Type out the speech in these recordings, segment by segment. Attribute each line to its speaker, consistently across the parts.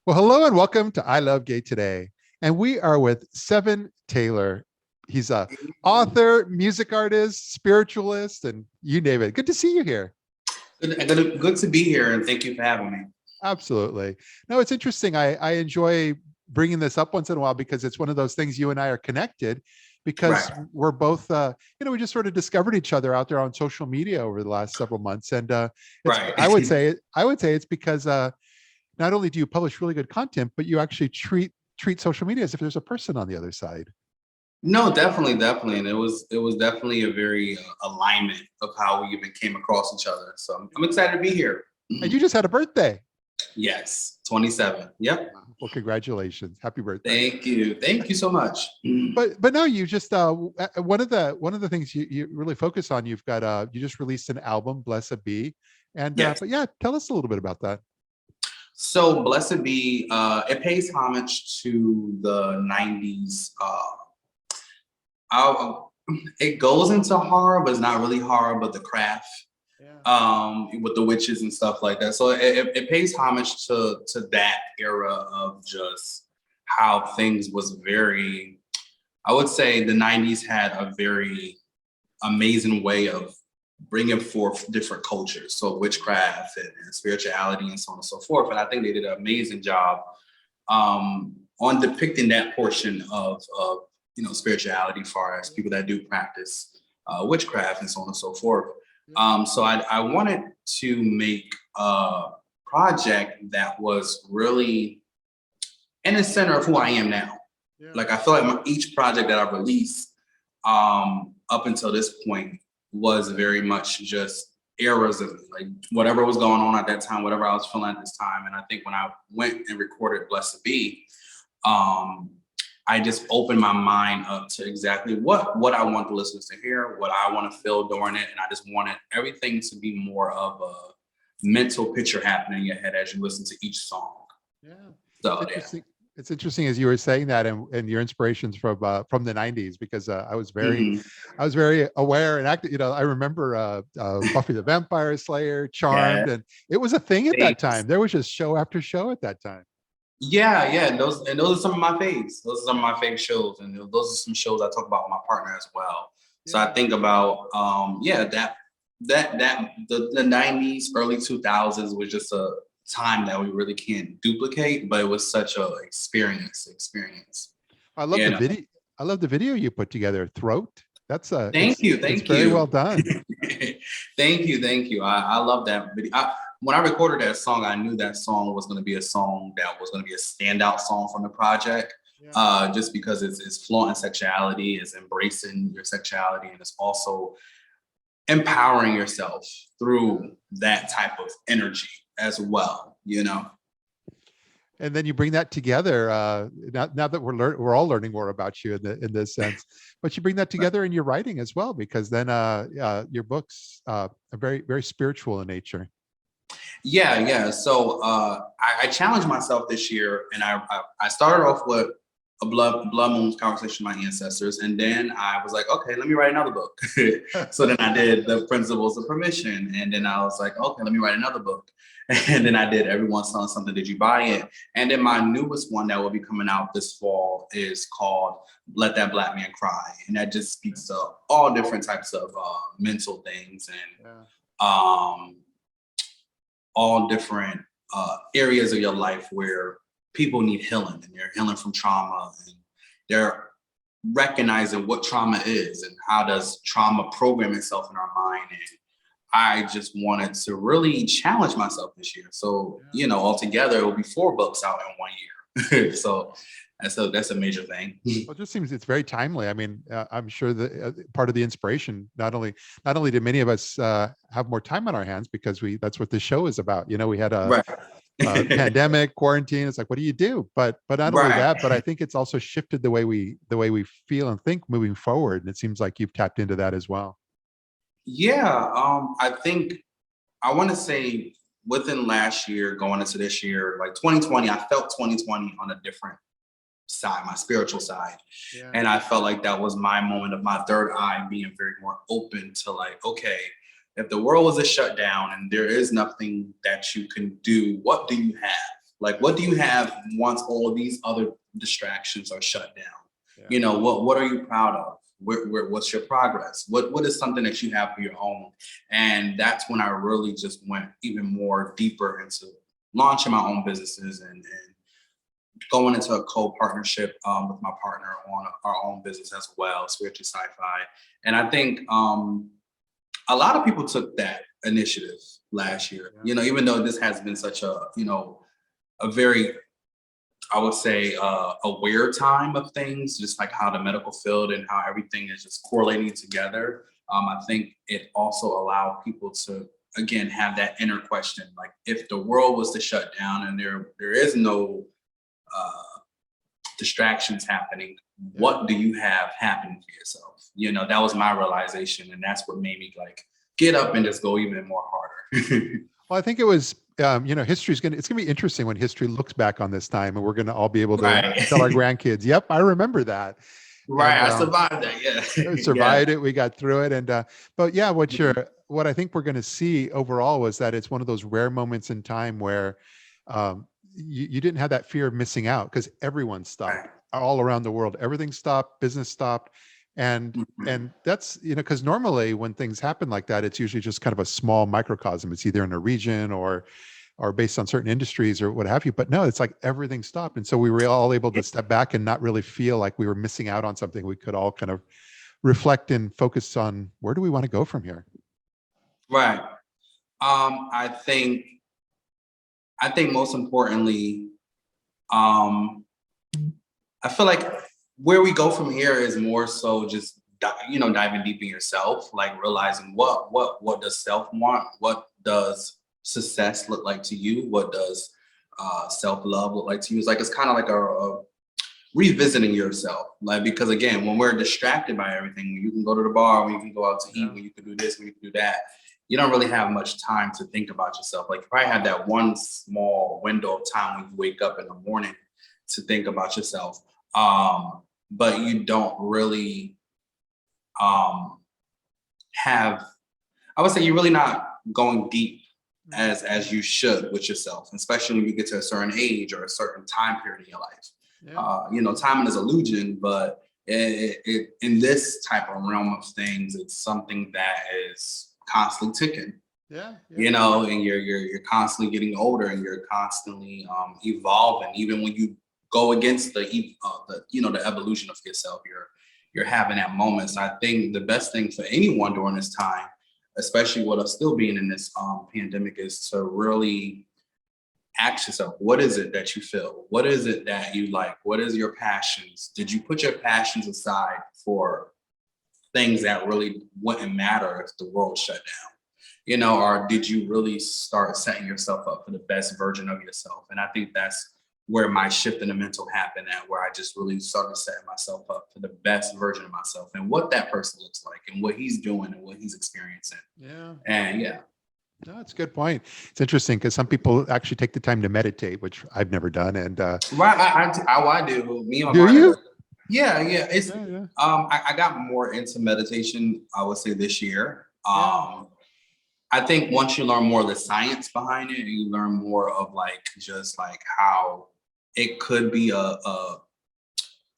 Speaker 1: Well, hello and welcome to I Love Gay today. And we are with Seven Taylor. He's a author, music artist, spiritualist, and you name it. Good to see you here.
Speaker 2: Good to be here, and thank you for having me.
Speaker 1: Absolutely. No, it's interesting. I enjoy bringing this up once in a while because it's one of those things you and I are connected because
Speaker 2: Right,
Speaker 1: we're both, we just sort of discovered each other out there on social media over the last several months. And it's,
Speaker 2: right.
Speaker 1: I would say it's because not only do you publish really good content, but you actually treat social media as if there's a person on the other side.
Speaker 2: No, definitely, and it was definitely a very alignment of how we even came across each other. So I'm excited to be here.
Speaker 1: And you just had a birthday.
Speaker 2: Yes, 27. Yep.
Speaker 1: Well, congratulations. Happy birthday.
Speaker 2: Thank you so much.
Speaker 1: But no, you just one of the things you really focus on, you've got you just released an album, Blessed Be. And
Speaker 2: Yes.
Speaker 1: but yeah, tell us a little bit about that.
Speaker 2: So Blessed Be, it pays homage to the '90s. I, it goes into horror, but it's not really horror, but the craft.
Speaker 1: Yeah.
Speaker 2: With the witches and stuff like that. So it pays homage to that era of just how things was very, I would say the 90s had a very amazing way of bringing forth different cultures. So witchcraft and spirituality and so on and so forth. And I think they did an amazing job on depicting that portion of spirituality, far as people that do practice witchcraft and so on and so forth. So I wanted to make a project that was really in the center of who I am now.
Speaker 1: Yeah.
Speaker 2: Like I feel like each project that I've released up until this point was very much just eras of like whatever was going on at that time, whatever I was feeling at this time. And I think when I went and recorded Blessed Be, I just opened my mind up to exactly what I want the listeners to hear, what I want to feel during it. And I just wanted everything to be more of a mental picture happening in your head as you listen to each song.
Speaker 1: Yeah.
Speaker 2: So
Speaker 1: It's
Speaker 2: yeah.
Speaker 1: interesting. It's interesting as you were saying that, and your inspirations from the '90s, because
Speaker 2: Mhm.
Speaker 1: I was very aware and active. I remember Buffy the Vampire Slayer,
Speaker 2: Yeah.
Speaker 1: Charmed, and it was a thing at that
Speaker 2: Thanks.
Speaker 1: time. There was just show after show at that time.
Speaker 2: Yeah. And those are some of my faves. Those are some of my favorite shows. And those are some shows I talk about with my partner as well. So I
Speaker 1: Yeah.
Speaker 2: think about that the 90s, early 2000s was just a time that we really can't duplicate, but it was such a experience.
Speaker 1: I love
Speaker 2: You
Speaker 1: the
Speaker 2: know.
Speaker 1: video. I love the video you put together. Throat. That's
Speaker 2: Thank you,
Speaker 1: it's
Speaker 2: thank
Speaker 1: very well
Speaker 2: you.
Speaker 1: done.
Speaker 2: Thank you. I love that video. When I recorded that song, I knew that song was going to be a song that was going to be a standout song from the project,
Speaker 1: Yeah.
Speaker 2: just because it's flaunting sexuality, it's embracing your sexuality, and it's also empowering yourself through that type of energy as well, you know?
Speaker 1: And then you bring that together. Now that we're all learning more about you in this sense, but you bring that together in your writing as well, because then your books are very spiritual in nature.
Speaker 2: Yeah. So I challenged myself this year, and I started off with a blood moon conversation with my ancestors, and then I was like, okay, let me write another book. So then I did the principles of permission, and then I was like, okay, let me write another book. And then I did Everyone's Selling Something, Did You Buy It? And then my newest one that will be coming out this fall is called Let That Black Man Cry, and that just speaks to all different types of mental things and
Speaker 1: Yeah.
Speaker 2: um, all different areas of your life where people need healing, and they're healing from trauma, and they're recognizing what trauma is and how does trauma program itself in our mind. And I just wanted to really challenge myself this year. So, altogether it will be 4 books out in 1 year. So that's a major thing.
Speaker 1: Well, it just seems it's very timely. I mean, I'm sure that part of the inspiration, not only did many of us have more time on our hands because that's what the show is about. We had a,
Speaker 2: Right.
Speaker 1: pandemic, quarantine. It's like, what do you do? But not only
Speaker 2: Right.
Speaker 1: that, but I think it's also shifted the way we feel and think moving forward. And it seems like you've tapped into that as well.
Speaker 2: Yeah. I think I want to say within last year, going into this year, like 2020, I felt 2020 on a different side, my spiritual side.
Speaker 1: Yeah.
Speaker 2: And I felt like that was my moment of my third eye being very more open to like, okay, if the world was a shutdown and there is nothing that you can do, what do you have? Like, what do you have once all these other distractions are shut down?
Speaker 1: Yeah.
Speaker 2: You know, what are you proud of? What's your progress? What is something that you have for your own? And that's when I really just went even more deeper into launching my own businesses and going into a co-partnership with my partner on our own business as well, Spiritual Sci-Fi. And I think a lot of people took that initiative last year,
Speaker 1: Yeah.
Speaker 2: you know, even though this has been such a, you know, a very, I would say, a weird time of things, just like how the medical field and how everything is just correlating together. I think it also allowed people to, again, have that inner question, like if the world was to shut down and there is no distractions happening, what do you have happening for yourself? You know, that was my realization, and that's what made me like get up and just go even more harder.
Speaker 1: Well, I think it was, you know, it's going to be interesting when history looks back on this time, and we're going to all be able to
Speaker 2: Right.
Speaker 1: tell our grandkids, yep, I remember that.
Speaker 2: Right.
Speaker 1: And
Speaker 2: I survived that. Yeah.
Speaker 1: we
Speaker 2: Yeah.
Speaker 1: survived it. We got through it. And, but yeah, what I think we're going to see overall was that it's one of those rare moments in time where you didn't have that fear of missing out because everyone stopped
Speaker 2: Right.
Speaker 1: all around the world. Everything stopped, business stopped. And
Speaker 2: Mhm.
Speaker 1: that's, you know, because normally when things happen like that, it's usually just kind of a small microcosm. It's either in a region or based on certain industries or what have you. But no, it's like everything stopped. And so we were all able to step back and not really feel like we were missing out on something. We could all kind of reflect and focus on where do we want to go from here?
Speaker 2: Right. I think most importantly, um, I feel like where we go from here is more so just you know, diving deep in yourself, like realizing what does self want, what does success look like to you, what does self love look like to you. It's kind of like a revisiting yourself, like, because again, when we're distracted by everything, when you can go to the bar, when you can go out to eat, when you can do this, when you can do that, you don't really have much time to think about yourself. Like you probably have that one small window of time when you wake up in the morning to think about yourself, but you don't really um, have, I would say you're really not going deep as you should with yourself, especially when you get to a certain age or a certain time period in your life.
Speaker 1: Yeah.
Speaker 2: You know, time is illusion, but in this type of realm of things, it's something that is constantly ticking.
Speaker 1: Yeah. Yeah.
Speaker 2: You know, and you're constantly getting older, and you're constantly evolving. Even when you go against the you know, the evolution of yourself, you're having that moment. So I think the best thing for anyone during this time, especially with us still being in this pandemic, is to really ask yourself, what is it that you feel? What is it that you like? What is your passions? Did you put your passions aside for things that really wouldn't matter if the world shut down? You know, or did you really start setting yourself up for the best version of yourself? And I think that's where my shift in the mental happened at, where I just really started setting myself up for the best version of myself and what that person looks like and what he's doing and what he's experiencing.
Speaker 1: Yeah.
Speaker 2: And yeah.
Speaker 1: No, that's a good point. It's interesting because some people actually take the time to meditate, which I've never done. And
Speaker 2: Right, I do. Me and my
Speaker 1: do
Speaker 2: partner
Speaker 1: you?
Speaker 2: does. Yeah, yeah. It's
Speaker 1: Yeah, yeah,
Speaker 2: I got more into meditation, I would say, this year.
Speaker 1: yeah,
Speaker 2: I think once you learn more of the science behind it, you learn more of like just like how it could be a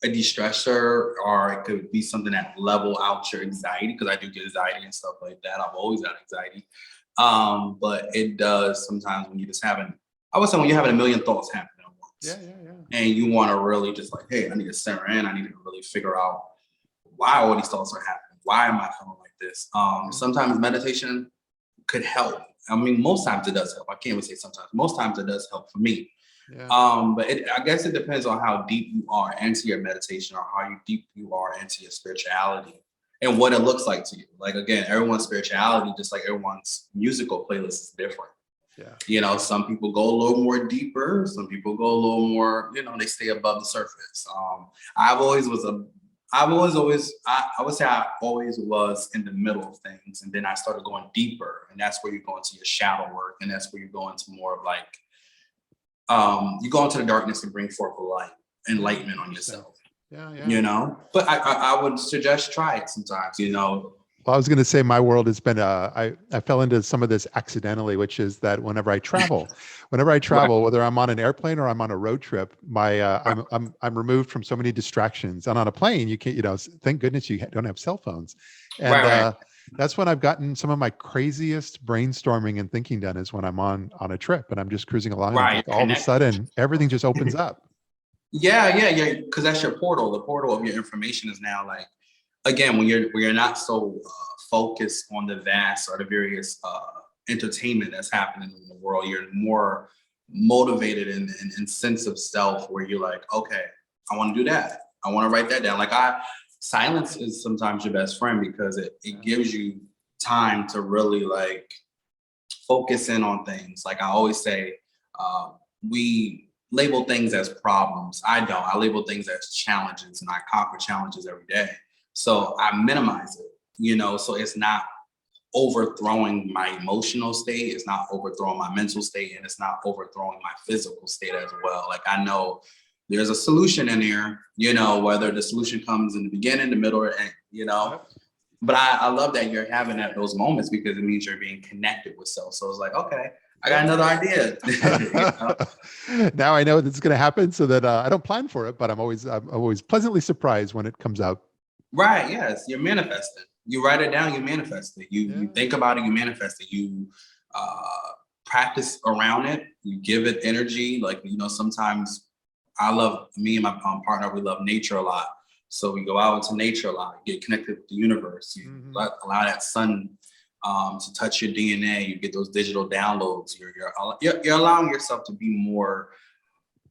Speaker 2: de-stressor, or it could be something that level out your anxiety, because I do get anxiety and stuff like that. I've always had anxiety. But it does sometimes when you just having, I would say, when you're having a million thoughts happening at
Speaker 1: yeah,
Speaker 2: once,
Speaker 1: yeah, yeah.
Speaker 2: and you want to really just like, hey, I need to center in. I need to really figure out why all these thoughts are happening. Why am I feeling like this?
Speaker 1: Yeah,
Speaker 2: Sometimes meditation could help. I mean, most times it does help. I can't even say sometimes. Most times it does help for me.
Speaker 1: yeah,
Speaker 2: But I guess it depends on how deep you are into your meditation, or how deep you are into your spirituality, and what it looks like to you. Like again, everyone's spirituality, just like everyone's musical playlist, is different.
Speaker 1: yeah,
Speaker 2: You know, some people go a little more deeper. Some people go a little more, you know, they stay above the surface. I've always was a, I've always, I would say I always was in the middle of things. And then I started going deeper. And that's where you go into your shadow work. And that's where you go into more of like, you go into the darkness and bring forth the light, enlightenment on
Speaker 1: interesting.
Speaker 2: yourself,
Speaker 1: Yeah, yeah,
Speaker 2: you know? But I would suggest try it sometimes, you know?
Speaker 1: Well, I was going to say my world has been, I fell into some of this accidentally, which is that whenever I
Speaker 2: Right,
Speaker 1: travel, whether I'm on an airplane or I'm on a road trip,
Speaker 2: right,
Speaker 1: I'm removed from so many distractions. And on a plane, you can't, thank goodness you don't have cell phones. And,
Speaker 2: right, right.
Speaker 1: that's when I've gotten some of my craziest brainstorming and thinking done is when I'm on a trip and I'm just cruising along and
Speaker 2: Right,
Speaker 1: like
Speaker 2: you're
Speaker 1: all of a
Speaker 2: connected.
Speaker 1: sudden everything just opens up.
Speaker 2: Yeah, yeah, yeah. Because that's your portal. The portal of your information is now like, again, when you're not so focused on the vast or the various entertainment that's happening in the world, you're more motivated in sense of self, where you're like, okay, I want to do that. I want to write that down. Silence is sometimes your best friend because it gives you time to really like focus in on things. Like I always say, we label things as problems. I don't. I label things as challenges, and I conquer challenges every day. So I minimize it, so it's not overthrowing my emotional state, it's not overthrowing my mental state, and it's not overthrowing my physical state as well. Like I know there's a solution in there, whether the solution comes in the beginning, the middle, or end.
Speaker 1: Yep.
Speaker 2: But I love that you're having at those moments because it means you're being connected with self. So it's like, okay, I got
Speaker 1: Yeah.
Speaker 2: another idea.
Speaker 1: Now I know that's going to happen so that I don't plan for it, but I'm always pleasantly surprised when it comes out.
Speaker 2: Right. Yes. You're manifesting. You write it down, you manifest it. You
Speaker 1: Yeah.
Speaker 2: think about it, you manifest it. You practice around it. You give it energy. Like, sometimes I love me and my partner, we love nature a lot. So we go out into nature a lot, get connected with the universe. You
Speaker 1: Mhm.
Speaker 2: allow that sun to touch your DNA. You get those digital downloads. You're allowing yourself to be more,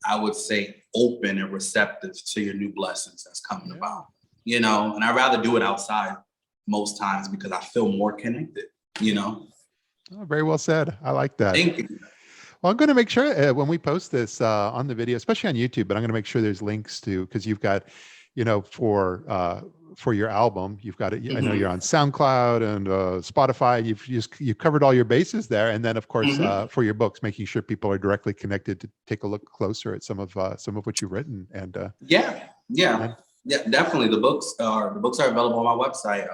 Speaker 2: I would say, open and receptive to your new blessings that's coming
Speaker 1: Yeah.
Speaker 2: about. And I'd rather do it outside most times because I feel more connected.
Speaker 1: Oh, very well said. I like that.
Speaker 2: Thank you.
Speaker 1: Well, I'm going to make sure when we post this on the video, especially on YouTube, but I'm going to make sure there's links to because you've got, for your album, you've got it. I know
Speaker 2: Mhm,
Speaker 1: you're on SoundCloud and Spotify. You've covered all your bases there, and then of course
Speaker 2: mhm.
Speaker 1: for your books, making sure people are directly connected to take a look closer at some of what you've written. And
Speaker 2: Yeah, yeah,
Speaker 1: and
Speaker 2: yeah, definitely. The books are available on my website,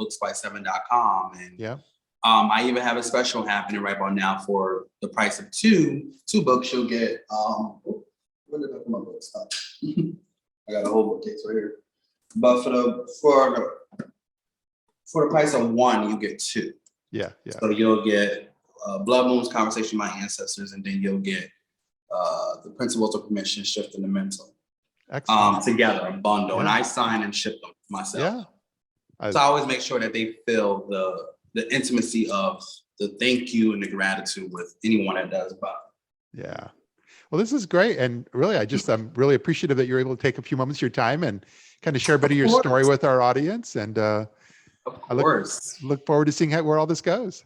Speaker 2: booksby7.com. And
Speaker 1: yeah,
Speaker 2: I even have a special happening right about now for the price of two books. You'll get where did I put my books? I got a whole bookcase right here. But for the price of one, you get two.
Speaker 1: yeah, yeah,
Speaker 2: So you'll get Blood Moon's Conversation with My Ancestors, and then you'll get the Principles of Permission, Shift in the Mental,
Speaker 1: excellent.
Speaker 2: together, a bundle. And
Speaker 1: Yeah,
Speaker 2: I sign and ship them myself.
Speaker 1: yeah. I,
Speaker 2: So I always make sure that they feel the intimacy of the thank you and the gratitude with anyone that does buy.
Speaker 1: Yeah. Well, this is great. And really, I'm really appreciative that you're able to take a few moments of your time and kind of share a bit
Speaker 2: Of
Speaker 1: of your story
Speaker 2: course,
Speaker 1: with our audience. And
Speaker 2: of
Speaker 1: I look
Speaker 2: course.
Speaker 1: look forward to seeing where all this goes.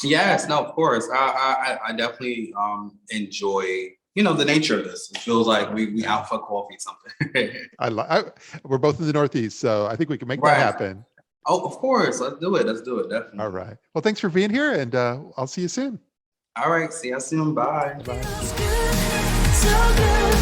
Speaker 2: Yes, no, of course. I definitely enjoy, the nature of this. It feels like we
Speaker 1: Yeah.
Speaker 2: out for coffee or something.
Speaker 1: We're both in the Northeast, so I think we can make that
Speaker 2: Right.
Speaker 1: happen.
Speaker 2: Oh, of course. Let's do it. Let's do it.
Speaker 1: All
Speaker 2: Definitely.
Speaker 1: right. Well, thanks for being here, and I'll see you soon.
Speaker 2: All right. See you soon. Bye.
Speaker 1: Bye.
Speaker 3: Feels good, so good.